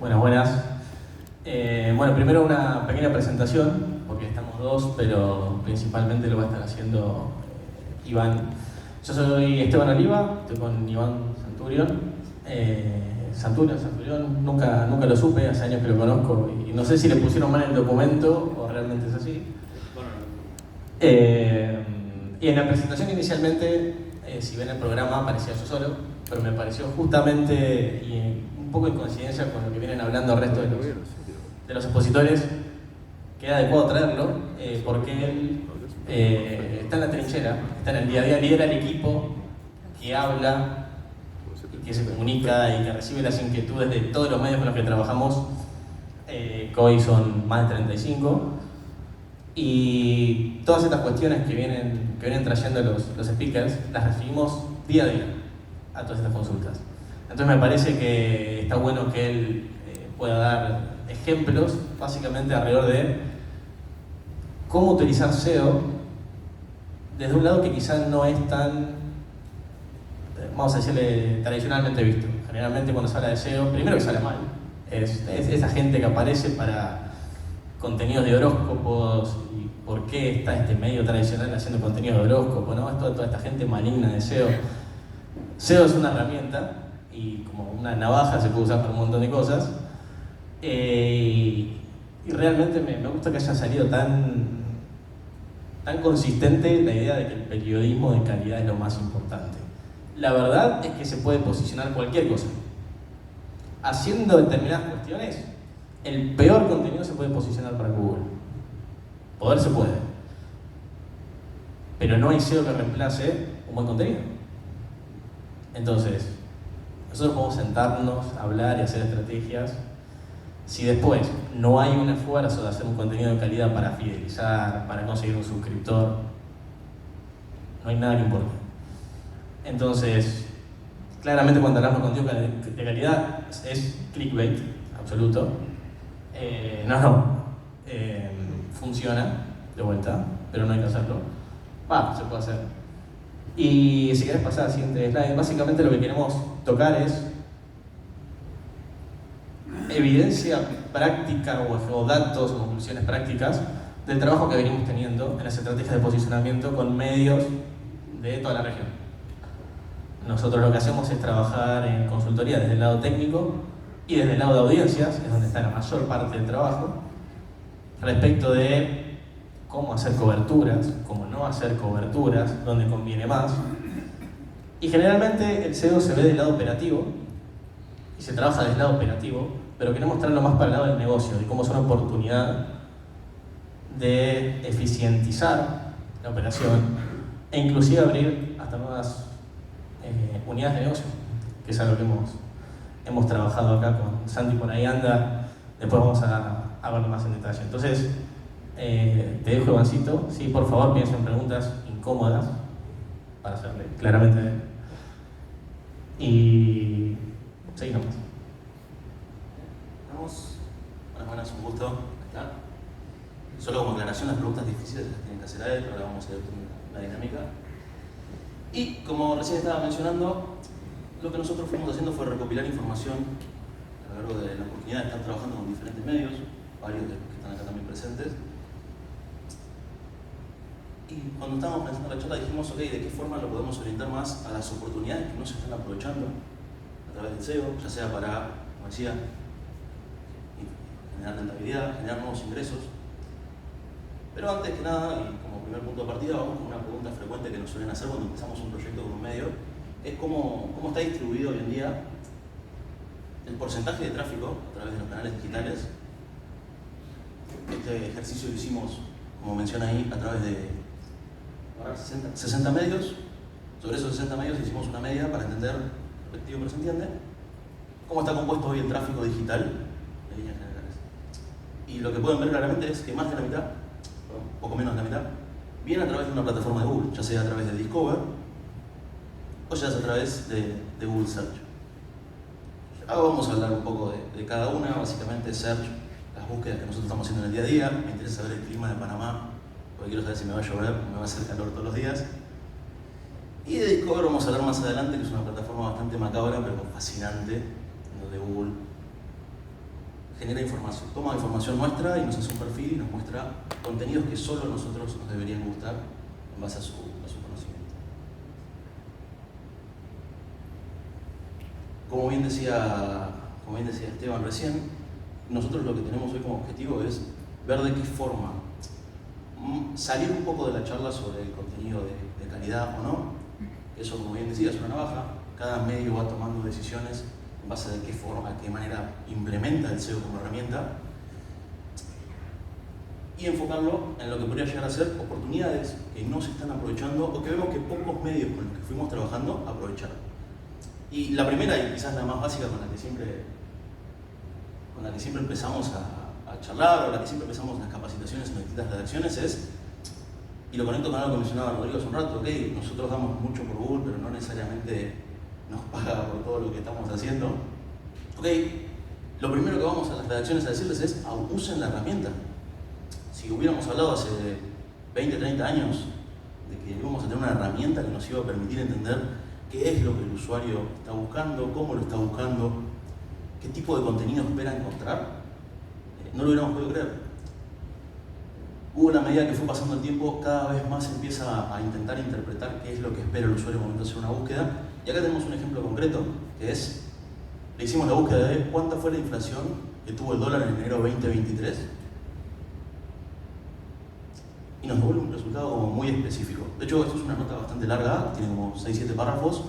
Buenas, buenas. Bueno, primero una pequeña presentación, porque estamos dos, pero principalmente lo va a estar haciendo Iván. Yo soy Esteban Oliva, estoy con Iván Santurión. Santurión, nunca lo supe, hace años que lo conozco y no sé si le pusieron mal el documento o realmente es así. Y en la presentación inicialmente, si ven el programa, aparecía yo solo, pero me pareció justamente, y un poco en coincidencia con lo que vienen hablando el resto de los expositores, que era adecuado traerlo, porque él está en la trinchera, está en el día a día, lidera el equipo que habla y que se comunica y que recibe las inquietudes de todos los medios con los que trabajamos, que hoy son más de 35. Y todas estas cuestiones que vienen trayendo los speakers, las recibimos día a día a todas estas consultas. Entonces me parece que está bueno que él pueda dar ejemplos, básicamente alrededor de cómo utilizar SEO desde un lado que quizás no es tan, vamos a decirle, tradicionalmente visto. Generalmente cuando se habla de SEO, primero que sale mal, es esa gente que aparece para contenidos de horóscopos y por qué está este medio tradicional haciendo contenidos de horóscopo, ¿no? Es toda esta gente maligna de SEO. SEO es una herramienta y como una navaja se puede usar para un montón de cosas. Y realmente me gusta que haya salido tan consistente la idea de que el periodismo de calidad es lo más importante. La verdad es que se puede posicionar cualquier cosa. Haciendo determinadas cuestiones, el peor contenido se puede posicionar para Google. Poder se puede. Pero no hay SEO que reemplace un buen contenido. Entonces, nosotros podemos sentarnos, hablar y hacer estrategias. Si después no hay un esfuerzo de hacer un contenido de calidad para fidelizar, para conseguir un suscriptor, no hay nada que importe. Entonces, claramente cuando hablamos de contenido de calidad es clickbait, absoluto. Funciona de vuelta, pero no hay que hacerlo. Se puede hacer. Y si querés pasar al siguiente slide, básicamente lo que queremos tocar es evidencia práctica o datos o conclusiones prácticas del trabajo que venimos teniendo en las estrategias de posicionamiento con medios de toda la región. Nosotros lo que hacemos es trabajar en consultoría desde el lado técnico y desde el lado de audiencias, es donde está la mayor parte del trabajo, respecto de cómo hacer coberturas, cómo no hacer coberturas, dónde conviene más. Y generalmente el SEO se ve del lado operativo y se trabaja del lado operativo, pero queremos traerlo más para el lado del negocio, de cómo es una oportunidad de eficientizar la operación e inclusive abrir hasta nuevas unidades de negocio, que es algo que hemos trabajado acá con Santi, por ahí anda, después vamos a verlo más en detalle. Entonces, te dejo, Ivancito, sí, por favor, piensen en preguntas incómodas para hacerle, claramente. Y seguí nomás. Vamos. Buenas, un gusto estar. Solo como aclaración, las preguntas difíciles las tienen que hacer a él, pero ahora vamos a ver la dinámica. Y como recién estaba mencionando, lo que nosotros fuimos haciendo fue recopilar información a lo largo de la oportunidad de estar trabajando con diferentes medios, varios de los que están acá también presentes. Y cuando estábamos pensando en la charla dijimos, ok, ¿de qué forma lo podemos orientar más a las oportunidades que no se están aprovechando a través del SEO, ya sea para, como decía, generar rentabilidad, generar nuevos ingresos? Pero antes que nada, y como primer punto de partida, vamos con una pregunta frecuente que nos suelen hacer cuando empezamos un proyecto con un medio, es cómo está distribuido hoy en día el porcentaje de tráfico a través de los canales digitales. Este ejercicio lo hicimos, como menciona ahí, a través de 60 medios. Sobre esos 60 medios hicimos una media para entender, repetitivo pero se entiende, cómo está compuesto hoy el tráfico digital de líneas generales. Y lo que pueden ver claramente es que más de la mitad, poco menos de la mitad, viene a través de una plataforma de Google, ya sea a través de Discover o ya sea a través de Google Search. Ahora vamos a hablar un poco de cada una, básicamente Search, las búsquedas que nosotros estamos haciendo en el día a día. Me interesa saber el clima de Panamá, porque quiero saber si me va a llover o me va a hacer calor todos los días. Y de Discover vamos a hablar más adelante, que es una plataforma bastante macabra, pero fascinante, donde Google genera información, toma información nuestra y nos hace un perfil y nos muestra contenidos que solo a nosotros nos deberían gustar en base a su conocimiento. Como bien decía Esteban recién, nosotros lo que tenemos hoy como objetivo es ver de qué forma salir un poco de la charla sobre el contenido de calidad o no. Eso, como bien decía, es una navaja. Cada medio va tomando decisiones en base a de qué forma, de qué manera implementa el SEO como herramienta, y enfocarlo en lo que podría llegar a ser oportunidades que no se están aprovechando o que vemos que pocos medios con los que fuimos trabajando aprovecharon. Y la primera, y quizás la más básica con la que siempre empezamos a charlar, o la que siempre empezamos las capacitaciones en distintas redacciones, es, y lo conecto con algo que mencionaba Rodrigo hace un rato, ok, nosotros damos mucho por Google, pero no necesariamente nos paga por todo lo que estamos haciendo. Ok, lo primero que vamos a las redacciones a decirles es, usen la herramienta. Si hubiéramos hablado hace 20, 30 años de que íbamos a tener una herramienta que nos iba a permitir entender qué es lo que el usuario está buscando, cómo lo está buscando, qué tipo de contenido espera encontrar, no lo hubiéramos podido creer. Google, a medida que fue pasando el tiempo, cada vez más empieza a intentar interpretar qué es lo que espera el usuario al momento de hacer una búsqueda. Y acá tenemos un ejemplo concreto, que es, le hicimos la búsqueda de cuánta fue la inflación que tuvo el dólar en enero 2023, y nos devuelve un resultado como muy específico. De hecho, esto es una nota bastante larga, tiene como 6-7 párrafos,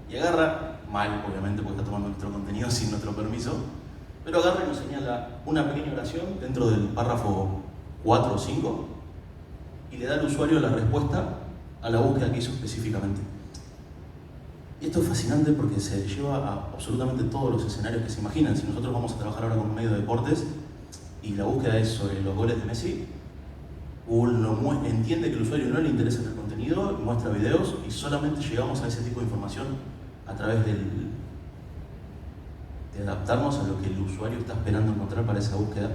y agarra, mal obviamente porque está tomando nuestro contenido sin nuestro permiso, pero agarra y nos señala una pequeña oración dentro del párrafo 4 o 5 y le da al usuario la respuesta a la búsqueda que hizo específicamente. Y esto es fascinante porque se lleva a absolutamente todos los escenarios que se imaginan. Si nosotros vamos a trabajar ahora con un medio de deportes y la búsqueda es sobre los goles de Messi, Google entiende que al usuario no le interesa el contenido, muestra videos y solamente llegamos a ese tipo de información a través de adaptarnos a lo que el usuario está esperando encontrar para esa búsqueda.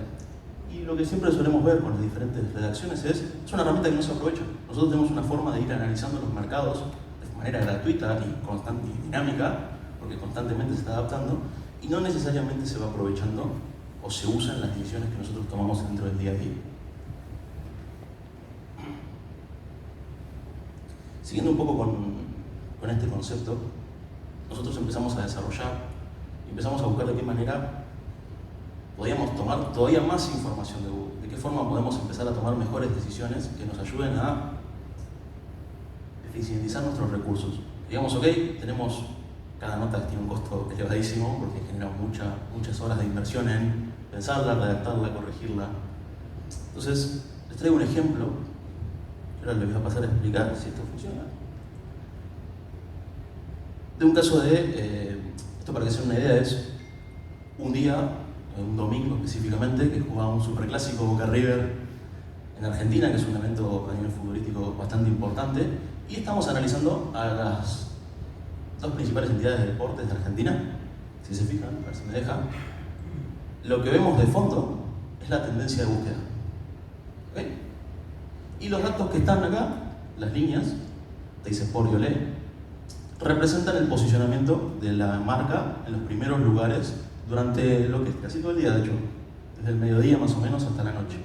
Y lo que siempre solemos ver con las diferentes redacciones es una herramienta que no se aprovecha. Nosotros tenemos una forma de ir analizando los mercados de manera gratuita y constante y dinámica, porque constantemente se está adaptando, y no necesariamente se va aprovechando o se usan las decisiones que nosotros tomamos dentro del día a día. Siguiendo un poco con este concepto, nosotros empezamos a desarrollar, empezamos a buscar de qué manera podíamos tomar todavía más información de Google, de qué forma podemos empezar a tomar mejores decisiones que nos ayuden a eficientizar nuestros recursos. Digamos, ok, cada nota tiene un costo elevadísimo porque genera muchas horas de inversión en pensarla, redactarla, corregirla. Entonces, les traigo un ejemplo. Ahora les voy a pasar a explicar si esto funciona. De un caso esto para que se den una idea, es un día, un domingo específicamente, que jugaba un superclásico Boca River en Argentina, que es un evento a nivel futbolístico bastante importante, y estamos analizando a las dos principales entidades de deportes de Argentina. Si se fijan, a ver si me deja. Lo que vemos de fondo es la tendencia de búsqueda. ¿Okay? Y los datos que están acá, las líneas, te dice Sport y Olé, representan el posicionamiento de la marca en los primeros lugares durante lo que es casi todo el día, de hecho, desde el mediodía más o menos hasta la noche.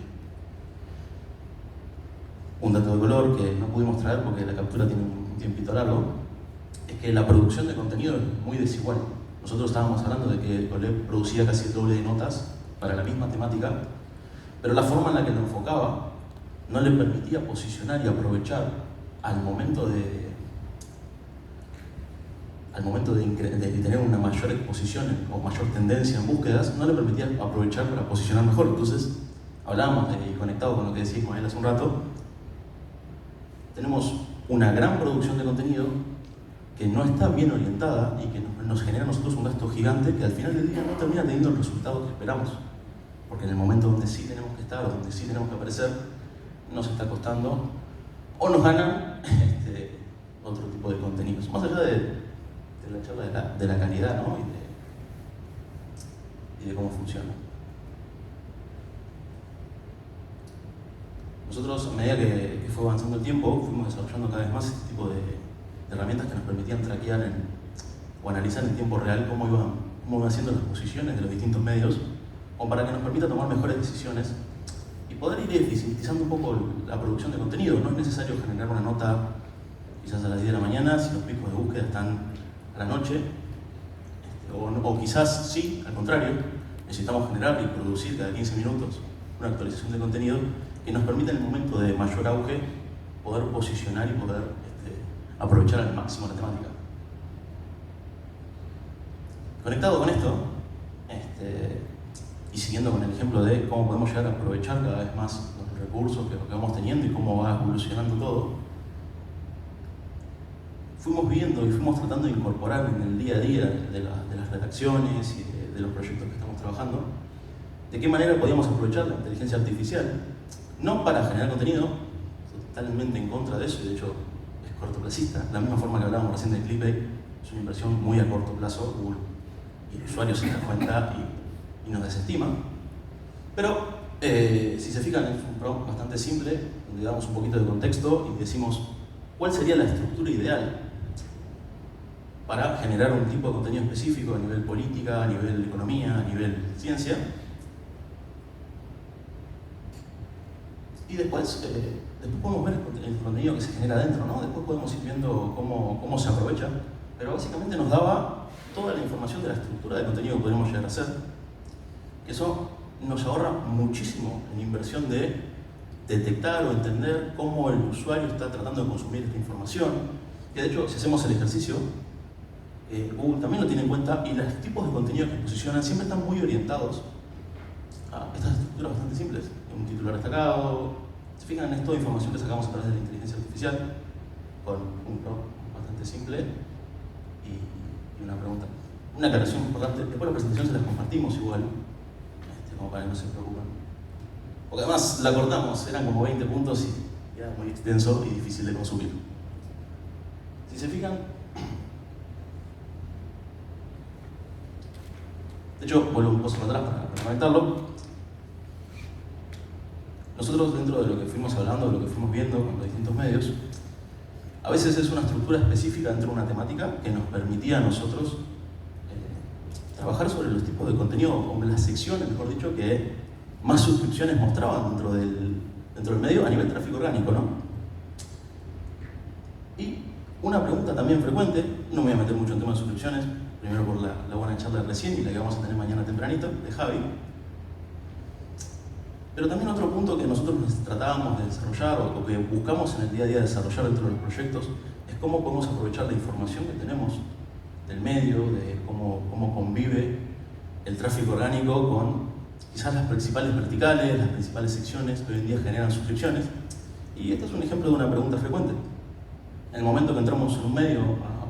Un dato de color que no pudimos traer porque la captura tiene un tiempito largo, es que la producción de contenido es muy desigual. Nosotros estábamos hablando de que Olé producía casi el doble de notas para la misma temática, pero la forma en la que lo enfocaba no le permitía posicionar y aprovechar al momento de tener una mayor exposición o mayor tendencia en búsquedas, no le permitía aprovechar para posicionar mejor. Entonces, hablábamos y conectado con lo que decía Ismael hace un rato, tenemos una gran producción de contenido que no está bien orientada y que nos genera a nosotros un gasto gigante que al final del día no termina teniendo el resultado que esperamos. Porque en el momento donde sí tenemos que estar o donde sí tenemos que aparecer, nos está costando o nos ganan otro tipo de contenidos. Más allá de la charla de la calidad, ¿no? y de cómo funciona. Nosotros, a medida que fue avanzando el tiempo, fuimos desarrollando cada vez más este tipo de herramientas que nos permitían traquear o analizar en tiempo real cómo iban haciendo las posiciones de los distintos medios o para que nos permita tomar mejores decisiones y poder ir eficientizando un poco la producción de contenido. No es necesario generar una nota quizás a las 10 de la mañana si los picos de búsqueda están a la noche, o quizás sí, al contrario, necesitamos generar y producir cada 15 minutos una actualización de contenido que nos permita en el momento de mayor auge poder posicionar y poder aprovechar al máximo la temática. Conectado con esto, y siguiendo con el ejemplo de cómo podemos llegar a aprovechar cada vez más los recursos que vamos teniendo y cómo va evolucionando todo, fuimos viendo y fuimos tratando de incorporar en el día a día de las redacciones y de los proyectos que estamos trabajando, de qué manera podíamos aprovechar la inteligencia artificial, no para generar contenido, totalmente en contra de eso, y de hecho es cortoplacista, de la misma forma que hablábamos recién de Clickbait, es una inversión muy a corto plazo, y el usuario se da cuenta y nos desestima. Pero si se fijan, es un prompt bastante simple, donde damos un poquito de contexto y decimos cuál sería la estructura ideal para generar un tipo de contenido específico a nivel política, a nivel economía, a nivel ciencia. Y después podemos ver el contenido que se genera adentro, ¿no? Después podemos ir viendo cómo se aprovecha, pero básicamente nos daba toda la información de la estructura de contenido que podemos llegar a hacer. Eso nos ahorra muchísimo en inversión de detectar o entender cómo el usuario está tratando de consumir esta información, que de hecho, si hacemos el ejercicio, Google también lo tiene en cuenta, y los tipos de contenido que posicionan siempre están muy orientados a estas estructuras bastante simples. Un titular destacado, se fijan, es toda información que sacamos a través de la inteligencia artificial, con un prompt bastante simple y una pregunta. Una aclaración importante, después la presentación se las compartimos igual, como para que no se preocupen. Porque además la cortamos, eran como 20 puntos y era muy extenso y difícil de consumir. Si se fijan, de hecho, vuelvo un poco para atrás para conectarlo. Nosotros, dentro de lo que fuimos hablando, de lo que fuimos viendo con los distintos medios, a veces es una estructura específica dentro de una temática que nos permitía a nosotros trabajar sobre los tipos de contenido, o las secciones, mejor dicho, que más suscripciones mostraban dentro del medio a nivel tráfico orgánico, ¿no? Y una pregunta también frecuente, no me voy a meter mucho en temas de suscripciones, primero por la buena charla de recién y la que vamos a tener mañana tempranito, de Javi. Pero también otro punto que nosotros tratábamos de desarrollar, o que buscamos en el día a día desarrollar dentro de los proyectos, es cómo podemos aprovechar la información que tenemos del medio, de cómo convive el tráfico orgánico con quizás las principales verticales, las principales secciones que hoy en día generan suscripciones. Y este es un ejemplo de una pregunta frecuente. En el momento que entramos en un medio,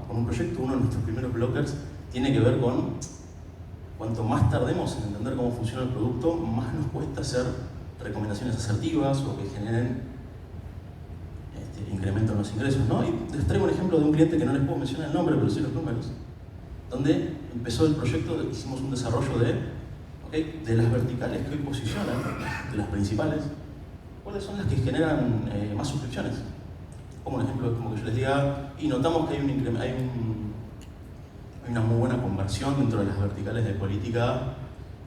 con un proyecto, uno de nuestros primeros blockers tiene que ver con cuanto más tardemos en entender cómo funciona el producto, más nos cuesta hacer recomendaciones asertivas o que generen incremento en los ingresos, ¿no? Y les traigo un ejemplo de un cliente que no les puedo mencionar el nombre, pero sí los números, donde empezó el proyecto, hicimos un desarrollo de las verticales que hoy posicionan, de las principales, cuáles son las que generan más suscripciones. Como un ejemplo, como que yo les diga, y notamos que hay una muy buena conversión dentro de las verticales de política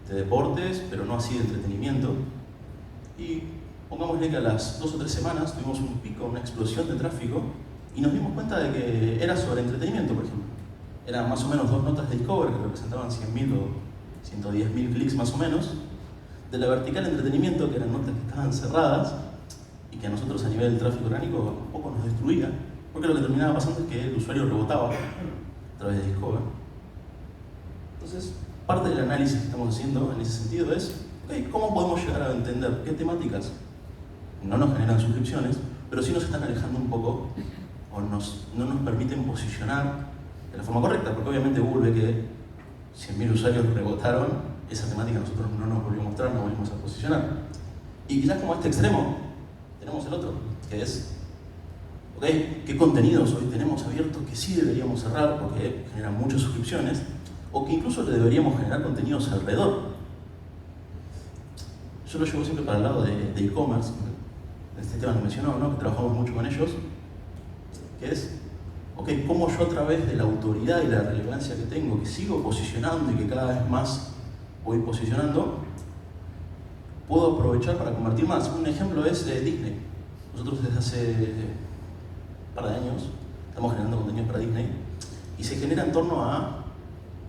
de deportes, pero no así de entretenimiento. Y pongámosle que a las 2 o 3 semanas tuvimos un pico, una explosión de tráfico, y nos dimos cuenta de que era sobre entretenimiento, por ejemplo. Eran más o menos 2 notas de Discover que representaban 100.000 o 110.000 clics más o menos, de la vertical de entretenimiento, que eran notas que estaban cerradas y que a nosotros a nivel del tráfico orgánico un poco nos destruía, porque lo que terminaba pasando es que el usuario rebotaba a través de Discover. Entonces, parte del análisis que estamos haciendo en ese sentido es ¿cómo podemos llegar a entender qué temáticas no nos generan suscripciones, pero sí nos están alejando un poco o no nos permiten posicionar de la forma correcta? Porque obviamente Google ve que 100.000 usuarios rebotaron, esa temática nosotros no nos volvió a mostrar, no volvimos a posicionar. Y quizás como este extremo, tenemos el otro, que es ¿qué contenidos hoy tenemos abiertos que sí deberíamos cerrar porque generan muchas suscripciones, o que incluso le deberíamos generar contenidos alrededor? Yo lo llevo siempre para el lado de e-commerce, este tema lo mencionó, ¿no? Que trabajamos mucho con ellos, que es, cómo yo a través de la autoridad y la relevancia que tengo, que sigo posicionando y que cada vez más voy posicionando, puedo aprovechar para convertir más. Un ejemplo es Disney. Nosotros desde hace un par de años estamos generando contenido para Disney y se genera en torno a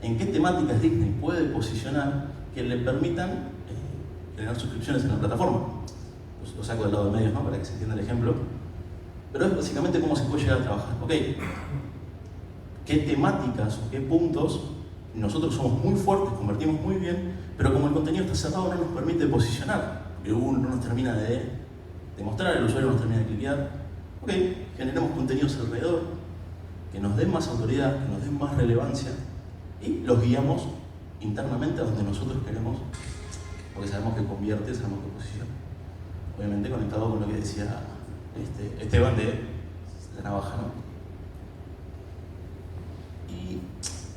en qué temáticas Disney puede posicionar que le permitan generar suscripciones en la plataforma. Pues lo saco del lado de medios, ¿no? Para que se entienda el ejemplo. Pero es básicamente cómo se puede llegar a trabajar. Ok, ¿qué temáticas o qué puntos nosotros somos muy fuertes, convertimos muy bien, pero como el contenido está cerrado no nos permite posicionar? Porque Google no nos termina de mostrar, el usuario no nos termina de cliquear. Ok, generemos contenidos alrededor que nos den más autoridad, que nos den más relevancia y los guiamos internamente a donde nosotros queremos, porque sabemos que convierte, sabemos que posiciona. Obviamente conectado con lo que decía Esteban de la navaja, ¿no? Y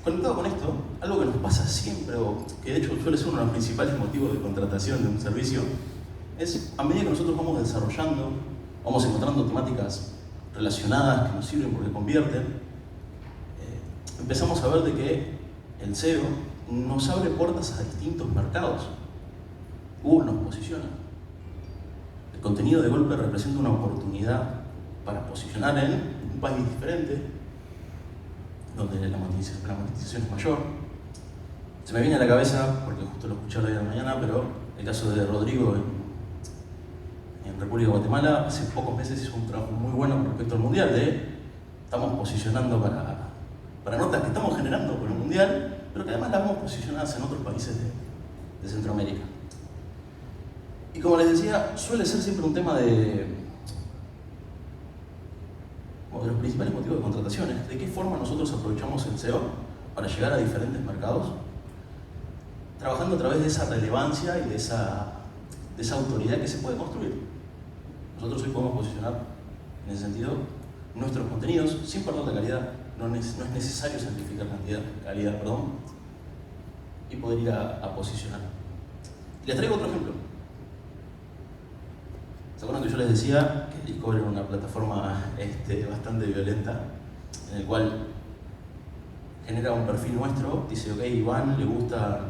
conectado con esto, algo que nos pasa siempre, o que de hecho suele ser uno de los principales motivos de contratación de un servicio, es a medida que nosotros vamos desarrollando, vamos encontrando temáticas relacionadas que nos sirven porque convierten, empezamos a ver de que el SEO nos abre puertas a distintos mercados. Google nos posiciona. El contenido de golpe representa una oportunidad para posicionar en un país diferente, donde la monetización es mayor. Se me viene a la cabeza, porque justo lo escuché la de la mañana, pero el caso de Rodrigo en República de Guatemala, hace pocos meses hizo un trabajo muy bueno con respecto al Mundial, estamos posicionando para notas que estamos generando por el Mundial, pero que además las vemos posicionadas en otros países de Centroamérica. Y como les decía, suele ser siempre un tema de los principales motivos de contrataciones. ¿De qué forma nosotros aprovechamos el SEO para llegar a diferentes mercados? Trabajando a través de esa relevancia y de esa autoridad que se puede construir. Nosotros hoy podemos posicionar, en ese sentido, nuestros contenidos sin perder la calidad. No es necesario sacrificar calidad, y poder ir a posicionar. Y les traigo otro ejemplo. ¿Se acuerdan que yo les decía que Discover era una plataforma bastante violenta, en el cual genera un perfil nuestro, dice, ok, Iván le gusta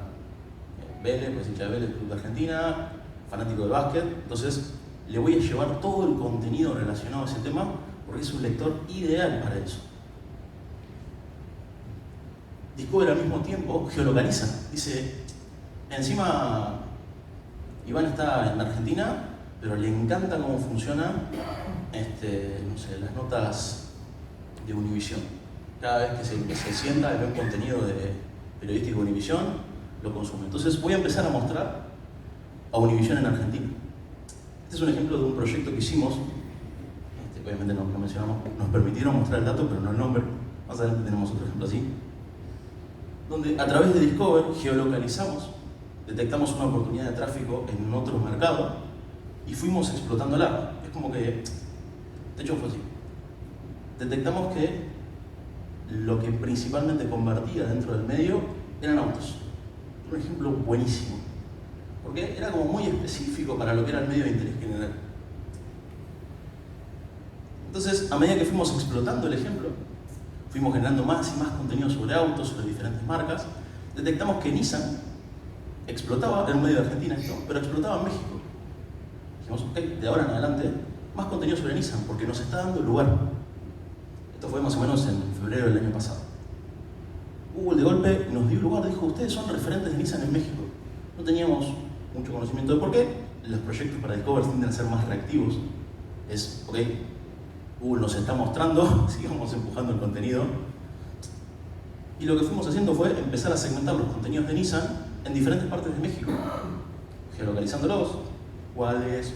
Vélez, pues hincha de Vélez, Club de Argentina, fanático del básquet, entonces le voy a llevar todo el contenido relacionado a ese tema porque es un lector ideal para eso. Discover al mismo tiempo geolocaliza, dice, encima Iván está en Argentina, pero le encanta cómo funcionan las notas de Univision. Cada vez que se sienta y ve un contenido periodístico de Univision, lo consume. Entonces voy a empezar a mostrar a Univision en Argentina. Este es un ejemplo de un proyecto que hicimos, obviamente no lo mencionamos, nos permitieron mostrar el dato, pero no el nombre. Más adelante tenemos otro ejemplo así, donde a través de Discover geolocalizamos, detectamos una oportunidad de tráfico en otro mercado y fuimos explotándola. Es como que, de hecho fue así. Detectamos que lo que principalmente convertía dentro del medio eran autos. Un ejemplo buenísimo, porque era como muy específico para lo que era el medio de interés general. Entonces, a medida que fuimos explotando el ejemplo, fuimos generando más y más contenido sobre autos, sobre diferentes marcas, detectamos que Nissan explotaba, era un medio de Argentina esto, pero explotaba en México. Dijimos, ok, de ahora en adelante, más contenido sobre Nissan, porque nos está dando lugar. Esto fue más o menos en febrero del año pasado. Google de golpe nos dio lugar, dijo, ustedes son referentes de Nissan en México. No teníamos mucho conocimiento de por qué. Los proyectos para Discover tienden a ser más reactivos. Es, ok, Google nos está mostrando, sigamos empujando el contenido. Y lo que fuimos haciendo fue empezar a segmentar los contenidos de Nissan en diferentes partes de México, geolocalizándolos, cuáles,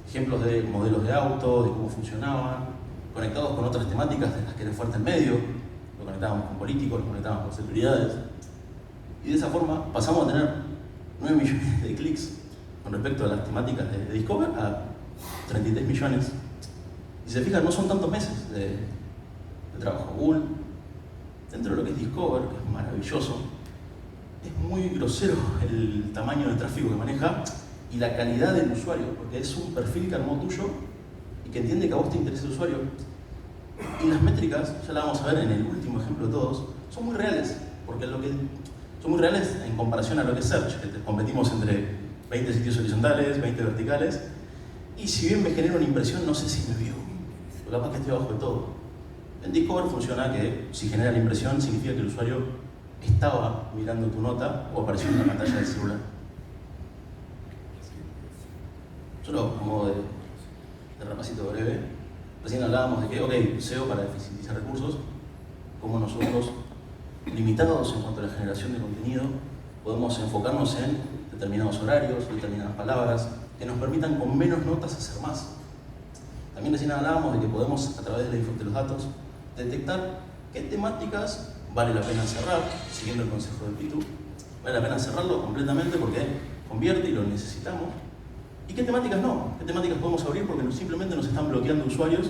ejemplos de modelos de auto, de cómo funcionaban, conectados con otras temáticas de las que era fuerte el medio, lo conectábamos con políticos, lo conectábamos con celebridades. Y de esa forma pasamos a tener 9 millones de clics con respecto a las temáticas de Discover a 33 millones. Y se fijan, no son tantos meses de trabajo. Google, dentro de lo que es Discover, que es maravilloso, es muy grosero el tamaño de tráfico que maneja y la calidad del usuario, porque es un perfil que armó tuyo y que entiende que a vos te interesa el usuario. Y las métricas, ya la vamos a ver en el último ejemplo de todos, son muy reales, porque son muy reales en comparación a lo que es Search, que competimos entre 20 sitios horizontales, 20 verticales, y si bien me genera una impresión, no sé si me vio, o capaz que estoy abajo de todo. En Discover funciona que si genera la impresión significa que el usuario estaba mirando tu nota o apareció en la pantalla del celular. Solo a modo de repasito breve, recién hablábamos de que, ok, SEO para eficientizar recursos, como nosotros, limitados en cuanto a la generación de contenido, podemos enfocarnos en determinados horarios, determinadas palabras, que nos permitan con menos notas hacer más. También recién hablábamos de que podemos, a través de los datos, detectar qué temáticas vale la pena cerrar, siguiendo el consejo del Pitu. Vale la pena cerrarlo completamente porque convierte y lo necesitamos. ¿Y qué temáticas no? ¿Qué temáticas podemos abrir porque simplemente nos están bloqueando usuarios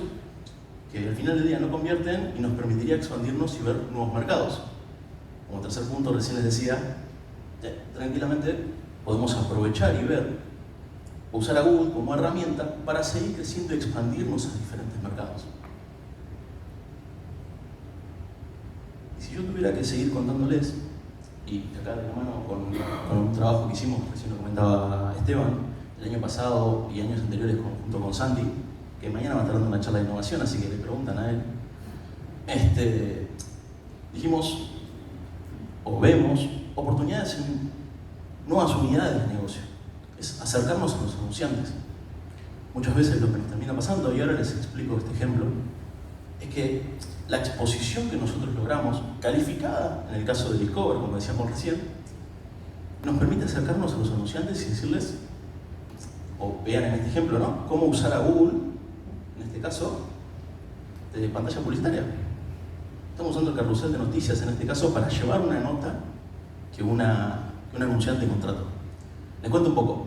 que al final del día no convierten y nos permitiría expandirnos y ver nuevos mercados? Como tercer punto, recién les decía, tranquilamente podemos aprovechar y ver, usar a Google como herramienta para seguir creciendo y expandirnos a diferentes mercados. Y si yo tuviera que seguir contándoles, y acá de la mano con un trabajo que hicimos, recién lo comentaba Esteban, el año pasado y años anteriores junto con Santi, que mañana va a estar dando una charla de innovación, así que le preguntan a él, dijimos, o vemos, oportunidades en nuevas unidades de negocio. Es acercarnos a los anunciantes. Muchas veces lo que nos termina pasando, y ahora les explico este ejemplo, es que la exposición que nosotros logramos, calificada en el caso de Discover, como decíamos recién, nos permite acercarnos a los anunciantes y decirles, o vean en este ejemplo, ¿no?, cómo usar a Google, en este caso, de pantalla publicitaria. Estamos usando el carrusel de noticias en este caso para llevar una nota que un anunciante contrató. Les cuento un poco.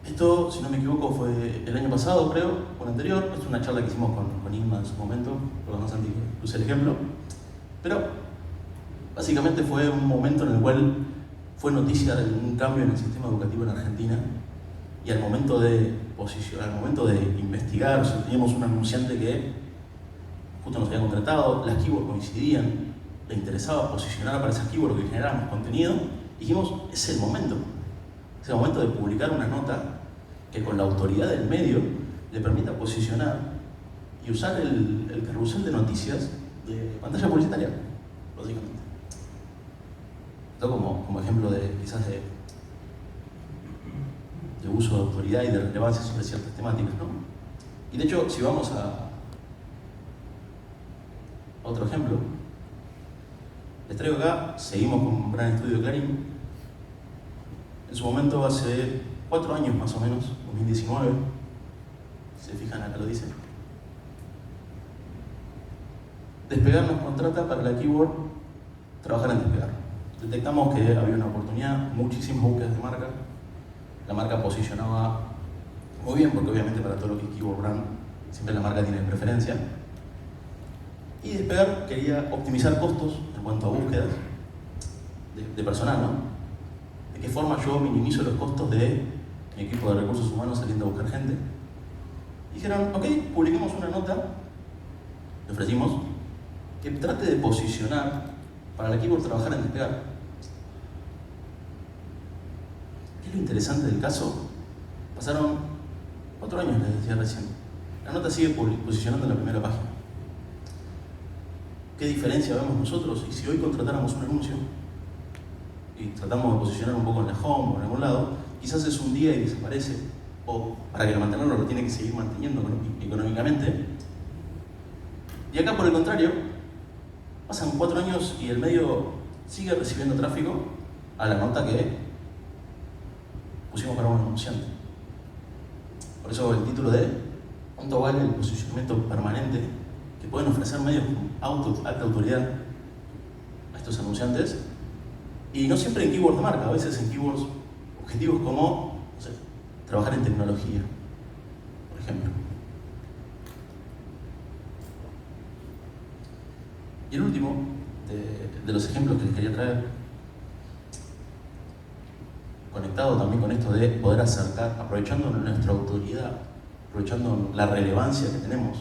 Esto, si no me equivoco, fue el año pasado, creo, o el anterior. Es una charla que hicimos con Inma en su momento, perdón, Santi, que use el ejemplo. Pero, básicamente fue un momento en el cual fue noticia de un cambio en el sistema educativo en Argentina, y al momento de investigar, o sea, teníamos un anunciante que justo nos había contratado, las keywords coincidían, le interesaba posicionar para esas keywords que generáramos contenido, y dijimos, es el momento de publicar una nota que con la autoridad del medio le permita posicionar y usar el carrusel de noticias de pantalla publicitaria, lógicamente. Esto como ejemplo de quizás de uso de autoridad y de relevancia sobre ciertas temáticas, ¿no? Y de hecho, si vamos a otro ejemplo, les traigo acá, seguimos con un gran estudio de Clarín. En su momento, hace 4 años más o menos, 2019, se fijan acá lo dice, Despegar nos contrata para la keyword trabajar en Despegar. Detectamos que había una oportunidad, muchísimas búsquedas de marca, la marca posicionaba muy bien, porque obviamente para todo lo que es keyword brand, siempre la marca tiene preferencia. Y Despegar quería optimizar costos en cuanto a búsquedas de personal, ¿no? ¿De qué forma yo minimizo los costos de mi equipo de recursos humanos saliendo a buscar gente? Dijeron, ok, publiquemos una nota, le ofrecimos, que trate de posicionar para la keyword trabajar en Despegar. ¿Qué es lo interesante del caso? Pasaron 4 años, les decía recién. La nota sigue posicionando en la primera página. ¿Qué diferencia vemos nosotros? Y si hoy contratáramos un anuncio y tratamos de posicionar un poco en la home o en algún lado, quizás es un día y desaparece, o para que lo mantenerlo lo tiene que seguir manteniendo económicamente. Y acá, por el contrario, pasan 4 años y el medio sigue recibiendo tráfico a la nota que pusimos para un anunciante. Por eso el título de ¿cuánto vale el posicionamiento permanente que pueden ofrecer medios con alta autoridad a estos anunciantes? Y no siempre en keywords de marca, a veces en keywords objetivos como, no sé, trabajar en tecnología, por ejemplo. Y el último de los ejemplos que les quería traer, conectado también con esto de poder acercar, aprovechando nuestra autoridad, aprovechando la relevancia que tenemos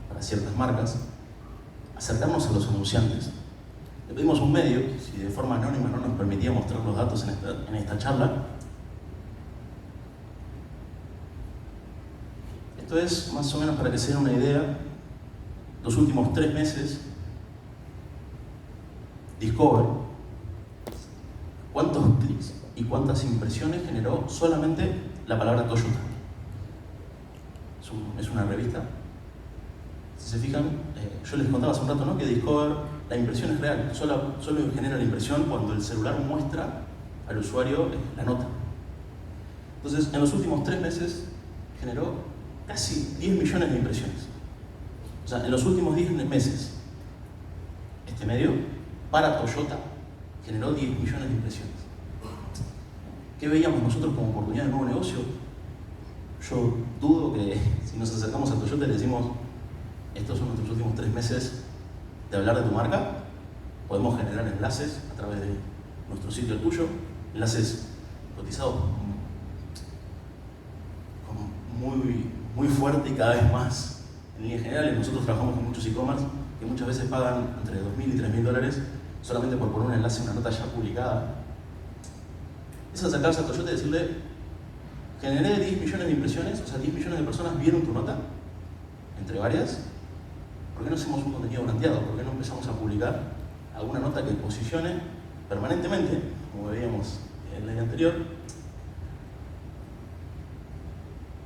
para ciertas marcas, acercarnos a los anunciantes. Le pedimos a un medio, si de forma anónima no nos permitía mostrar los datos en esta charla. Esto es más o menos para que se den una idea. Los últimos 3 meses, Discover, cuántos clics y cuántas impresiones generó solamente la palabra Toyota. Es una revista. Si se fijan, yo les contaba hace un rato, ¿no?, que Discover, la impresión es real, solo genera la impresión cuando el celular muestra al usuario la nota. Entonces, en los últimos 3 meses generó casi 10 millones de impresiones. O sea, en los últimos 10 meses, este medio, para Toyota, generó 10 millones de impresiones. ¿Qué veíamos nosotros como oportunidad de nuevo negocio? Yo dudo que si nos acercamos a Toyota y le decimos, estos son nuestros últimos 3 meses de hablar de tu marca, podemos generar enlaces a través de nuestro sitio, el tuyo, enlaces cotizados muy fuerte y cada vez más en líneas generales. Nosotros trabajamos con muchos e-commerce que muchas veces pagan entre $2.000 y $3.000 solamente por poner un enlace en una nota ya publicada. Es acercarse a Toyota y decirle, generé 10 millones de impresiones, o sea, 10 millones de personas vieron tu nota, entre varias. ¿Por qué no hacemos un contenido brandeado? ¿Por qué no empezamos a publicar alguna nota que posicione permanentemente, como veíamos en la ley anterior?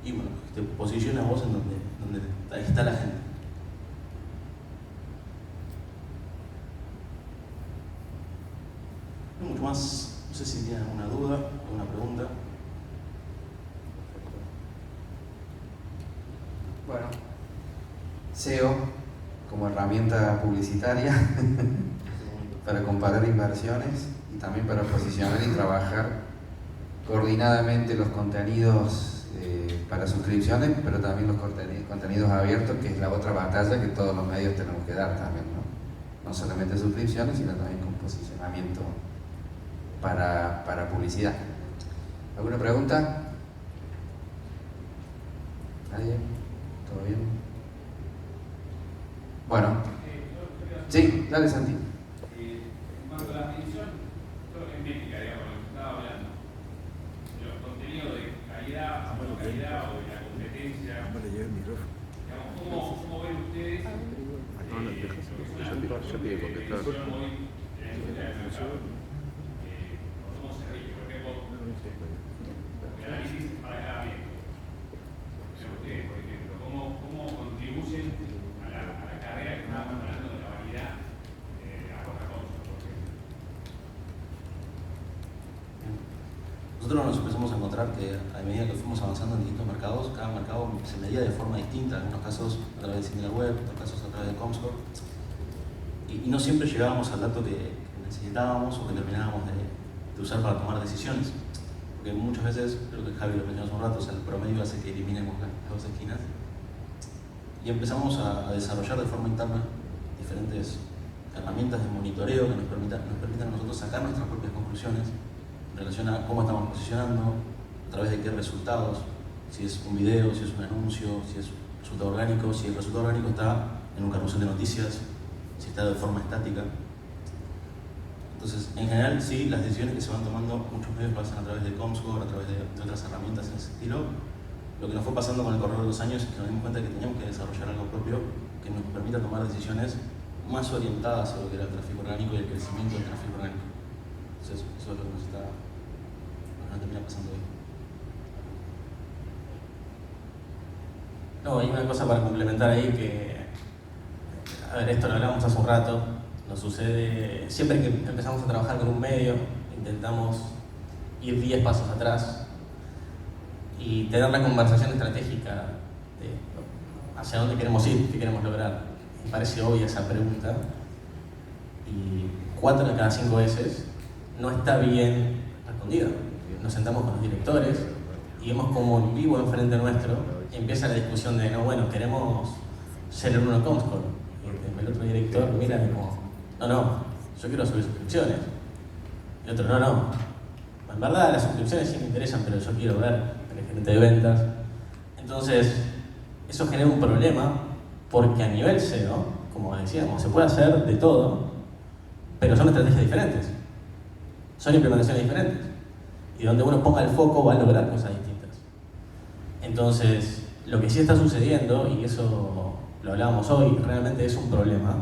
Y bueno, te posiciona a vos en donde está la gente. No mucho más, no sé si tienen alguna duda, alguna pregunta. Bueno, SEO como herramienta publicitaria para comparar inversiones y también para posicionar y trabajar coordinadamente los contenidos para suscripciones, pero también los contenidos abiertos, que es la otra batalla que todos los medios tenemos que dar también, ¿no? No solamente suscripciones, sino también con posicionamiento para publicidad. ¿Alguna pregunta? ¿Nadie? ¿Todo bien? Bueno. Sí, dale, Santi. En cuanto a la medición, en métrica, digamos, lo que estaba hablando, de los contenidos de calidad o no calidad o de la competencia, digamos, ¿cómo ven ustedes cómo se rige? Por ejemplo, el análisis para cada bien. Ustedes, por ejemplo, ¿cómo contribuyen a la carrera que estábamos hablando de la validad a Coca-Cola, por ejemplo? Nosotros nos empezamos a encontrar que a medida que fuimos avanzando en distintos mercados, cada mercado se medía de forma distinta, en algunos casos a través de SimilarWeb, en otros casos a través de Comscore, y no siempre llegábamos al dato que necesitábamos o que terminábamos de usar para tomar decisiones. Porque muchas veces, creo que Javi lo mencionó hace un rato, o sea, el promedio hace que eliminemos las dos esquinas. Y empezamos a desarrollar de forma interna diferentes herramientas de monitoreo que nos permitan a nosotros sacar nuestras propias conclusiones en relación a cómo estamos posicionando, a través de qué resultados, si es un video, si es un anuncio, si es resultado orgánico, si el resultado orgánico está en un carrusel de noticias, si está de forma estática. Entonces, en general, sí, las decisiones que se van tomando, muchos medios lo hacen a través de Comscore, a través de otras herramientas en ese estilo. Lo que nos fue pasando con el correr de los años es que nos dimos cuenta que teníamos que desarrollar algo propio que nos permita tomar decisiones más orientadas a lo que era el tráfico orgánico y el crecimiento del tráfico orgánico. Entonces, eso es lo que nos termina pasando hoy. No, hay una cosa para complementar ahí que, a ver, esto lo hablamos hace un rato, nos sucede, siempre que empezamos a trabajar con un medio, intentamos ir 10 pasos atrás y tener la conversación estratégica de hacia dónde queremos ir, qué queremos lograr. Me parece obvia esa pregunta y 4 de cada 5 veces no está bien respondida. Nos sentamos con los directores y vemos como en vivo enfrente nuestro empieza la discusión de, no, bueno, queremos ser el uno Comscore. Y el otro director mira como, no, yo quiero subir suscripciones. Y el otro, no, en verdad las suscripciones sí me interesan, pero yo quiero ver al gerente de ventas. Entonces, eso genera un problema porque a nivel SEO, como decíamos, se puede hacer de todo, pero son estrategias diferentes, son implementaciones diferentes, y donde uno ponga el foco va a lograr cosas distintas. Entonces, lo que sí está sucediendo, y eso lo hablábamos hoy, realmente es un problema,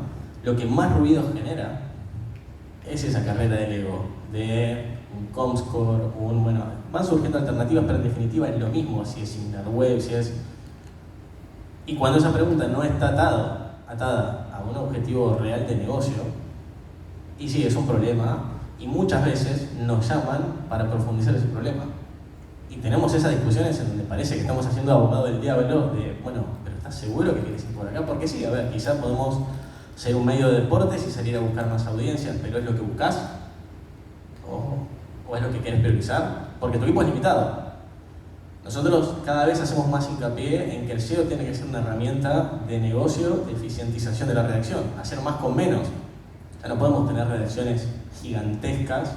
lo que más ruido genera es esa carrera del ego, de un Comscore, bueno, van surgiendo alternativas, pero en definitiva es lo mismo, si es SimilarWeb, si es... Y cuando esa pregunta no está atada a un objetivo real de negocio, y sí, es un problema, y muchas veces nos llaman para profundizar ese problema. Y tenemos esas discusiones en donde parece que estamos haciendo abogado del diablo, de, bueno, pero ¿estás seguro que quieres ir por acá? Porque sí, a ver, quizás podemos ser un medio de deportes y salir a buscar más audiencias, pero ¿es lo que buscas? ¿O es lo que quieres priorizar? Porque tu equipo es limitado. Nosotros cada vez hacemos más hincapié en que el SEO tiene que ser una herramienta de negocio, de eficientización de la redacción, hacer más con menos. Ya no podemos tener redacciones gigantescas,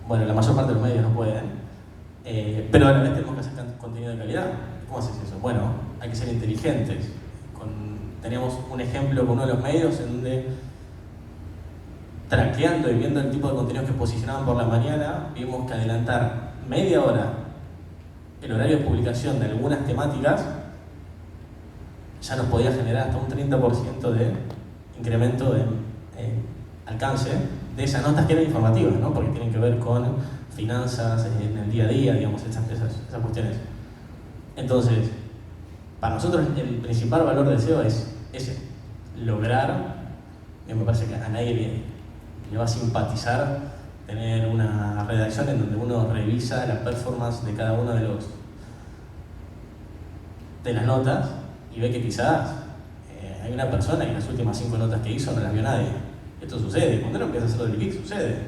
bueno, la mayor parte de los medios no pueden, pero a la vez tenemos que hacer contenido de calidad. ¿Cómo haces eso? Bueno, hay que ser inteligentes. Teníamos un ejemplo con uno de los medios en donde, traqueando y viendo el tipo de contenidos que posicionaban por la mañana, vimos que adelantar media hora el horario de publicación de algunas temáticas ya nos podía generar hasta un 30% de incremento en alcance de esas notas que eran informativas, ¿no? Porque tienen que ver con finanzas en el día a día, digamos, esas cuestiones. Entonces, para nosotros el principal valor del SEO es ese, lograr, y me parece que a nadie le va a simpatizar tener una redacción en donde uno revisa la performance de cada uno de las notas y ve que quizás hay una persona y las últimas 5 notas que hizo no las vio nadie. Esto sucede, cuando uno empieza a hacerlo del clic sucede.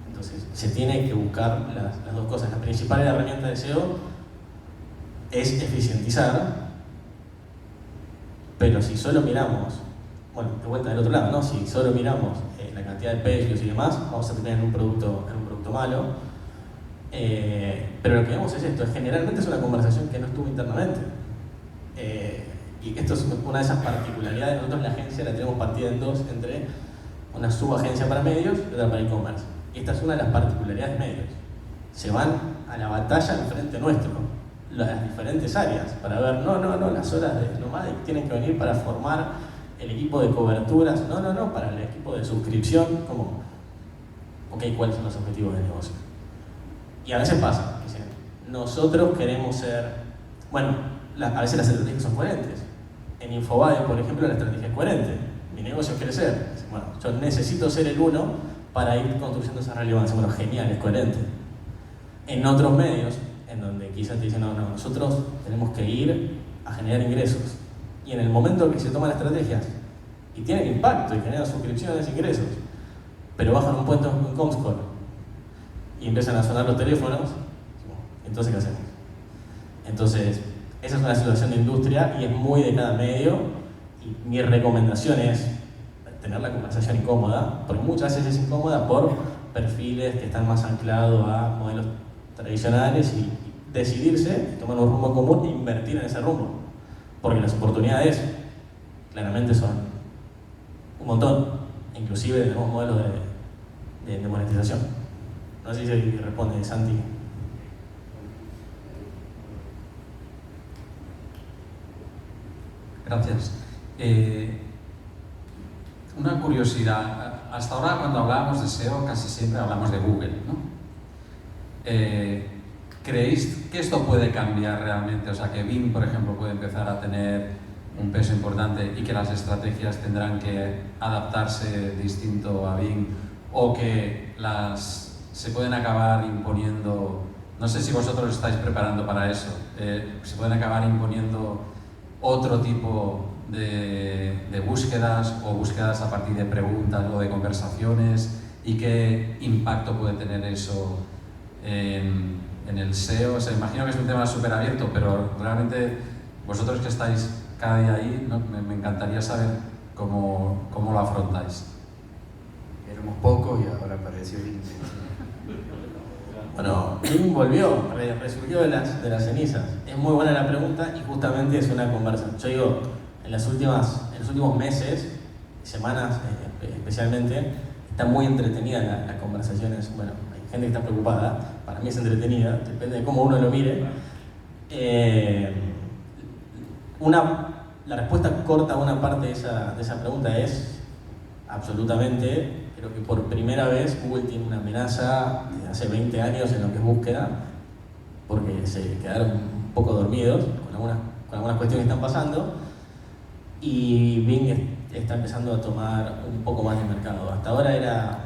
Entonces se tiene que buscar las dos cosas. La principal herramienta de SEO es eficientizar, pero si solo miramos, bueno, de vuelta del otro lado, ¿no? Si solo miramos la cantidad de pages y demás, vamos a tener un producto malo. Pero lo que vemos es esto, generalmente es una conversación que no estuvo internamente. Y esto es una de esas particularidades. Nosotros la agencia la tenemos partida en dos, entre una subagencia para medios y otra para e-commerce. Y esta es una de las particularidades de medios. Se van a la batalla en frente nuestro, las diferentes áreas, para ver, no, las horas de Nomadic tienen que venir para formar el equipo de coberturas, no, para el equipo de suscripción, como, ok, ¿cuáles son los objetivos de negocio? Y a veces pasa, dicen, nosotros queremos ser, bueno, a veces las estrategias son coherentes. En Infobae, por ejemplo, la estrategia es coherente. Mi negocio es crecer. Bueno, yo necesito ser el uno para ir construyendo esa relevancia. Bueno, genial, es coherente. En otros medios, en donde quizás te dicen, no, nosotros tenemos que ir a generar ingresos. Y en el momento que se toman estrategias y tienen impacto y generan suscripciones, ingresos, pero bajan un puesto en Comscore y empiezan a sonar los teléfonos, entonces ¿qué hacemos? Entonces, esa es una situación de industria y es muy de cada medio, y mi recomendación es tener la conversación incómoda, porque muchas veces es incómoda por perfiles que están más anclados a modelos tradicionales y decidirse, tomar un rumbo común e invertir en ese rumbo, porque las oportunidades claramente son un montón, inclusive de nuevos modelos de monetización. No sé si responde Santi. Gracias. Una curiosidad. Hasta ahora, cuando hablábamos de SEO, casi siempre hablamos de Google, ¿no? ¿Creéis que esto puede cambiar realmente? O sea, que Bing, por ejemplo, puede empezar a tener un peso importante y que las estrategias tendrán que adaptarse distinto a Bing, o que se pueden acabar imponiendo, no sé si vosotros estáis preparando para eso, se pueden acabar imponiendo otro tipo de búsquedas, o búsquedas a partir de preguntas o de conversaciones, y qué impacto puede tener eso en el SEO. O sea, imagino que es un tema súper abierto, pero realmente vosotros que estáis cada día ahí, ¿no? me encantaría saber cómo lo afrontáis. Éramos pocos y ahora apareció Bing. Bueno, Bing volvió, resurgió de las cenizas. Es muy buena la pregunta y justamente es una conversación. Yo digo, en los últimos meses semanas especialmente, está muy entretenida las conversaciones. Bueno, hay gente que está preocupada, para mí es entretenida, depende de cómo uno lo mire. La respuesta corta a una parte de esa pregunta es absolutamente. Creo que por primera vez Google tiene una amenaza de hace 20 años en lo que es búsqueda, porque se quedaron un poco dormidos con algunas cuestiones que están pasando, y Bing está empezando a tomar un poco más de mercado. Hasta ahora era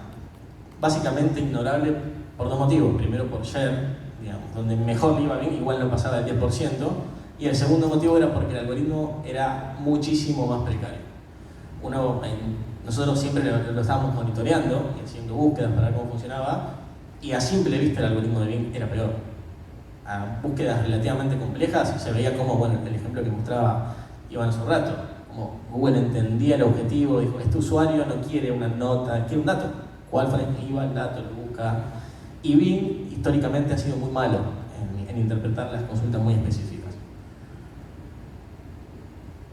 básicamente ignorable por dos motivos. Primero, por share, digamos, donde mejor le iba Bing, igual no pasaba del 10%, y el segundo motivo era porque el algoritmo era muchísimo más precario. Nosotros siempre lo estábamos monitoreando y haciendo búsquedas para ver cómo funcionaba, y a simple vista el algoritmo de Bing era peor. A búsquedas relativamente complejas se veía como, bueno, el ejemplo que mostraba Iván hace un rato, como Google entendía el objetivo, dijo, este usuario no quiere una nota, quiere un dato. ¿Cuál fue? Iba el dato, lo busca. Y Bing históricamente ha sido muy malo en interpretar las consultas muy específicas.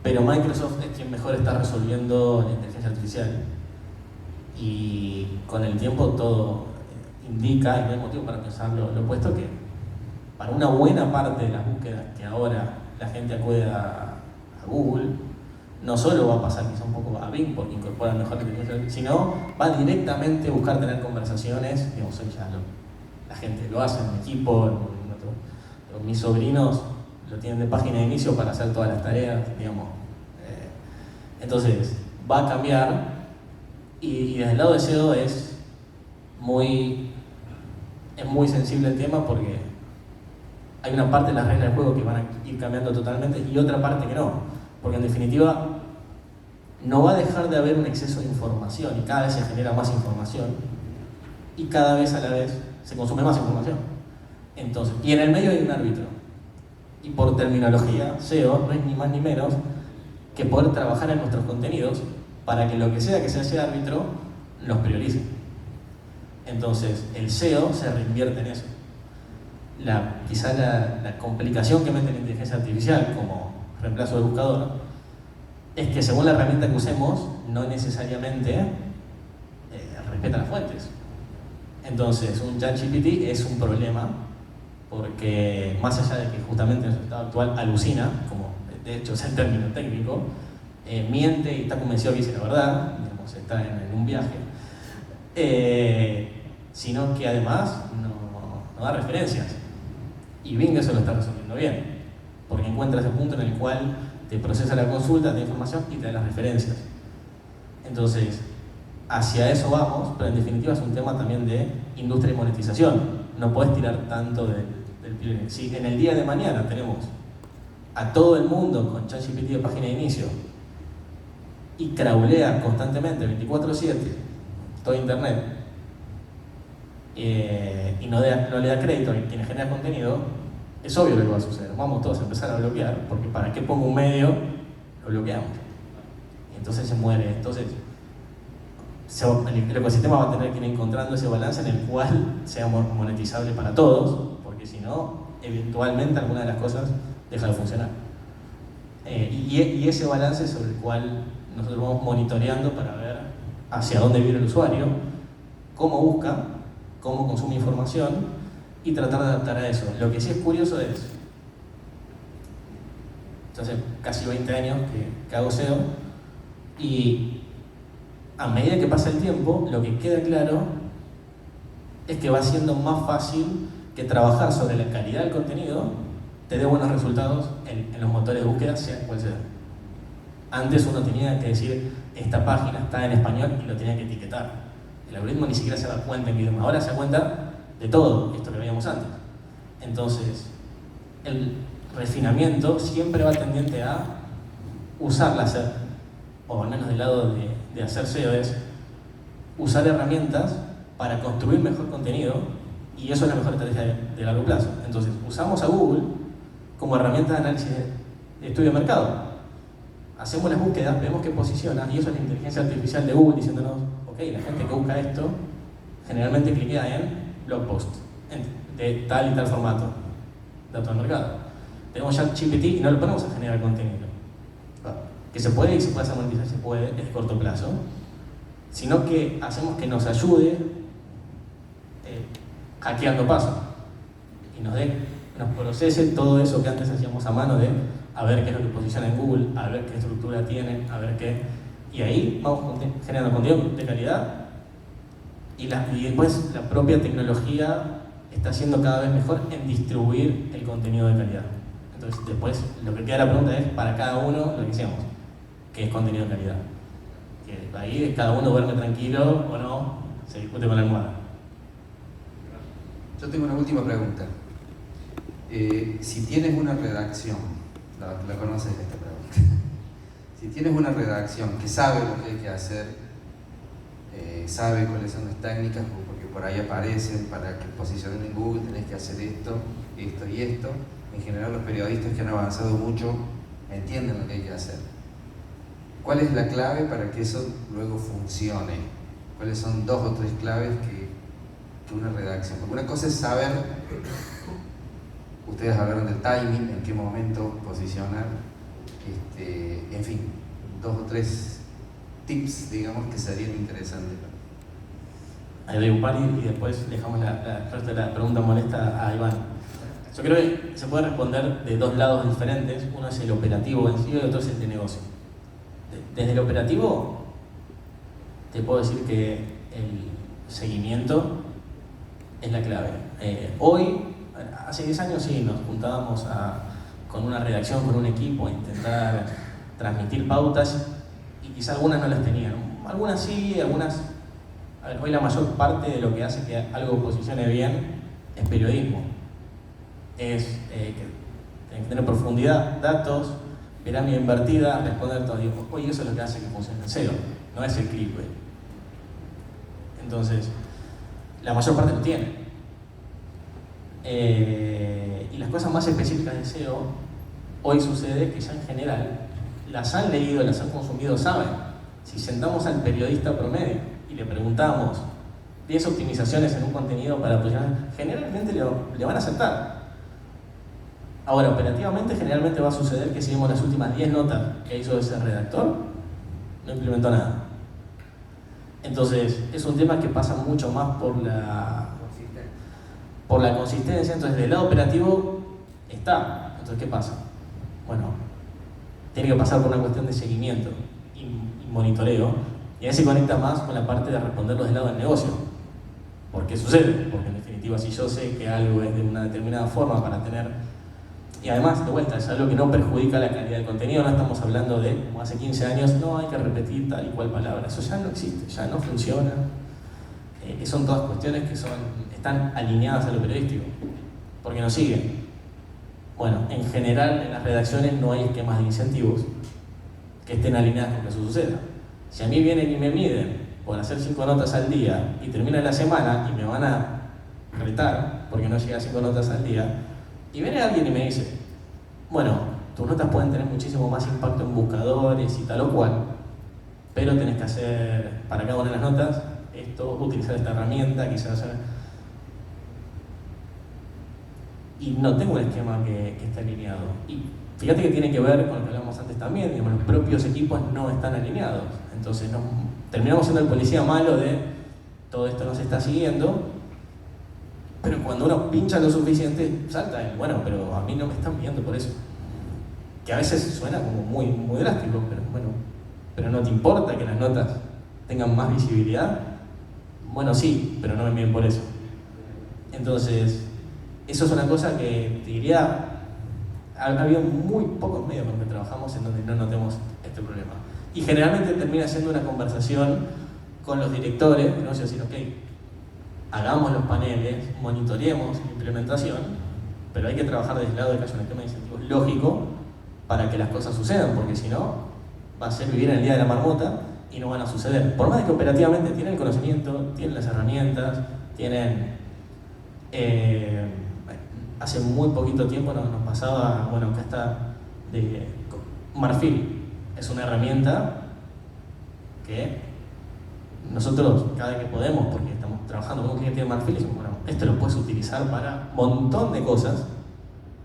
Pero Microsoft es quien mejor está resolviendo la inteligencia artificial, y con el tiempo todo indica, y no hay motivo para pensar lo opuesto, que para una buena parte de las búsquedas que ahora la gente acude a Google, no solo va a pasar quizá un poco a Bing porque incorpora mejor la inteligencia artificial, sino va directamente a buscar tener conversaciones. Digamos, la gente lo hace en equipo, mis sobrinos lo tienen de página de inicio para hacer todas las tareas, digamos. Entonces, va a cambiar, y desde el lado de SEO es muy sensible el tema, porque hay una parte de las reglas del juego que van a ir cambiando totalmente y otra parte que no, porque en definitiva no va a dejar de haber un exceso de información, y cada vez se genera más información, y cada vez a la vez se consume más información. Entonces, y en el medio hay un árbitro. Y por terminología, SEO no es ni más ni menos que poder trabajar en nuestros contenidos para que lo que sea ese árbitro los priorice. Entonces, el SEO se reinvierte en eso. Quizá la complicación que mete la inteligencia artificial como reemplazo del buscador es que según la herramienta que usemos, no necesariamente respeta las fuentes. Entonces, un ChatGPT es un problema, porque más allá de que justamente en su estado actual alucina, como de hecho es el término técnico, miente y está convencido que dice la verdad, digamos, está en un viaje, sino que además no da referencias. Y Bing eso lo está resolviendo bien, porque encuentra ese punto en el cual te procesa la consulta, te da información y te da las referencias. Entonces, hacia eso vamos, pero en definitiva es un tema también de industria y monetización. No podés tirar tanto del pie. Si en el día de mañana tenemos a todo el mundo con ChatGPT de página de inicio y crawlea constantemente 24/7 todo internet, y no le da crédito a quienes generan contenido, es obvio lo que va a suceder. Vamos todos a empezar a bloquear, porque ¿para qué pongo un medio? Lo bloqueamos. Y entonces se muere. Entonces, el ecosistema va a tener que ir encontrando ese balance en el cual sea monetizable para todos, porque si no, eventualmente alguna de las cosas deja de funcionar. Y ese balance sobre el cual nosotros vamos monitoreando para ver hacia dónde viene el usuario, cómo busca, cómo consume información, y tratar de adaptar a eso. Lo que sí es curioso es, yo hace casi 20 años que hago SEO, y a medida que pasa el tiempo, lo que queda claro es que va siendo más fácil que trabajar sobre la calidad del contenido te dé buenos resultados en los motores de búsqueda, sea cual sea. Antes uno tenía que decir, esta página está en español, y lo tenía que etiquetar. El algoritmo ni siquiera se da cuenta en qué idioma. Ahora se da cuenta de todo esto que veíamos antes. Entonces, el refinamiento siempre va tendiente a usar láser, o al menos del lado de hacer SEO, es usar herramientas para construir mejor contenido, y eso es la mejor estrategia de largo plazo. Entonces, usamos a Google como herramienta de análisis de estudio de mercado. Hacemos las búsquedas, vemos qué posiciona, y eso es la inteligencia artificial de Google diciéndonos, ok, la gente que busca esto generalmente cliquea en blog post de tal y tal formato, dato del mercado. Tenemos ya ChatGPT y no lo ponemos a generar contenido. que se puede y se puede hacer monetizar, se puede, es de corto plazo, sino que hacemos que nos ayude hackeando pasos y nos procese todo eso que antes hacíamos a mano de a ver qué es lo que posiciona en Google, a ver qué estructura tiene, a ver qué... Y ahí vamos generando contenido de calidad y después la propia tecnología está siendo cada vez mejor en distribuir el contenido de calidad. Entonces después lo que queda la pregunta es para cada uno lo que decíamos, que es contenido de calidad. Que ahí cada uno duerme tranquilo o no, se discute con la almohada. Yo tengo una última pregunta. Si tienes una redacción, la conoces esta pregunta, si tienes una redacción que sabe lo que hay que hacer, sabe cuáles son las técnicas, porque por ahí aparecen, para que posicionen en Google tenés que hacer esto, esto y esto. En general los periodistas que han avanzado mucho entienden lo que hay que hacer. ¿Cuál es la clave para que eso luego funcione? ¿Cuáles son 2 o 3 claves que una redacción? Porque una cosa es saber, ustedes hablaron del timing, en qué momento posicionar, en fin, 2 o 3 tips, digamos, que serían interesantes. Ahí doy un par y después dejamos el resto de la pregunta molesta a Iván. Yo creo que se puede responder de 2 lados diferentes. Uno es el operativo en sí y el otro es el de negocio. Desde el operativo, te puedo decir que el seguimiento es la clave. Hoy, hace 10 años sí, nos juntábamos con una redacción, con un equipo, a intentar transmitir pautas y quizá algunas no las tenían. Algunas sí, algunas... A ver, hoy la mayor parte de lo que hace que algo posicione bien es periodismo. Es que tiene que tener profundidad, datos, pirámide invertida, responder todo. Digo, oye, eso es lo que hace que funcione en SEO, no es el clickbait. Entonces, la mayor parte lo tiene. Y las cosas más específicas de SEO, hoy sucede que ya en general las han leído, las han consumido, saben. Si sentamos al periodista promedio y le preguntamos 10 optimizaciones en un contenido para apoyar, generalmente le van a aceptar. Ahora, operativamente, generalmente va a suceder que si vemos las últimas 10 notas que hizo ese redactor, no implementó nada. Entonces, es un tema que pasa mucho más por la consistencia. Entonces, del lado operativo está. Entonces, ¿qué pasa? Bueno, tiene que pasar por una cuestión de seguimiento y monitoreo, y ahí se conecta más con la parte de responderlo del lado del negocio. ¿Por qué sucede? Porque en definitiva, si yo sé que algo es de una determinada forma para tener... Y además, de vuelta, es algo que no perjudica la calidad del contenido, no estamos hablando de, como hace 15 años, no hay que repetir tal y cual palabra. Eso ya no existe, ya no funciona. Son todas cuestiones que están alineadas a lo periodístico, porque nos siguen. Bueno, en general en las redacciones no hay esquemas de incentivos que estén alineados con que eso suceda. Si a mí vienen y me miden por hacer 5 notas al día y termina la semana y me van a retar porque no llega a 5 notas al día, y viene alguien y me dice, bueno, tus notas pueden tener muchísimo más impacto en buscadores y tal o cual, pero tenés que hacer para cada una de las notas esto, utilizar esta herramienta, quizás hacer... Y no tengo un esquema que esté alineado. Y fíjate que tiene que ver con lo que hablamos antes también, digamos, los propios equipos no están alineados. Entonces terminamos siendo el policía malo de todo esto no se está siguiendo, pero cuando uno pincha lo suficiente, salta el, bueno, pero a mí no me están viendo por eso. Que a veces suena como muy, muy drástico, pero bueno, pero no te importa que las notas tengan más visibilidad. Bueno, sí, pero no me miden por eso. Entonces, eso es una cosa que te diría, ha habido muy pocos medios con los que trabajamos en donde no notemos este problema. Y generalmente termina siendo una conversación con los directores, ¿no? Es decir, ok, hagamos los paneles, monitoreemos la implementación, pero hay que trabajar desde el lado de que haya un esquema de incentivos lógico para que las cosas sucedan, porque si no, va a ser vivir en el día de la marmota y no van a suceder. Por más de que operativamente tienen el conocimiento, tienen las herramientas, tienen... hace muy poquito tiempo nos pasaba, bueno, acá está de Marfil, es una herramienta que nosotros cada vez que podemos, porque estamos trabajando con un cliente de Marfil, decimos, bueno, esto lo puedes utilizar para un montón de cosas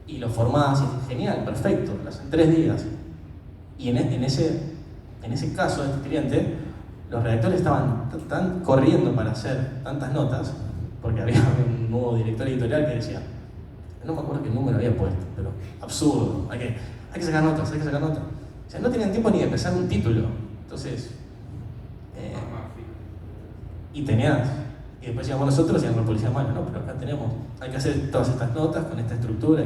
y lo formás y es genial, perfecto, lo hacen 3 días. Y en ese caso de este cliente, los redactores estaban tan corriendo para hacer tantas notas, porque había un nuevo director editorial que decía, no me acuerdo qué número había puesto, pero absurdo, hay que sacar notas, hay que sacar notas. O sea, no tenían tiempo ni de empezar un título. Entonces, y después llegamos nosotros y la policía, bueno, no, pero acá hay que hacer todas estas notas con esta estructura.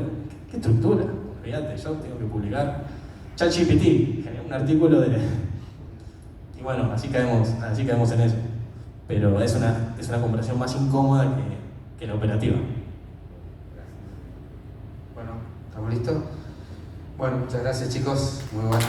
¿Qué estructura? Olvídate, yo tengo que publicar ChatGPT, generé un artículo y bueno, así caemos en eso. Pero es una comparación más incómoda que la operativa. Bueno, ¿estamos listos? Bueno, muchas gracias chicos, muy bueno.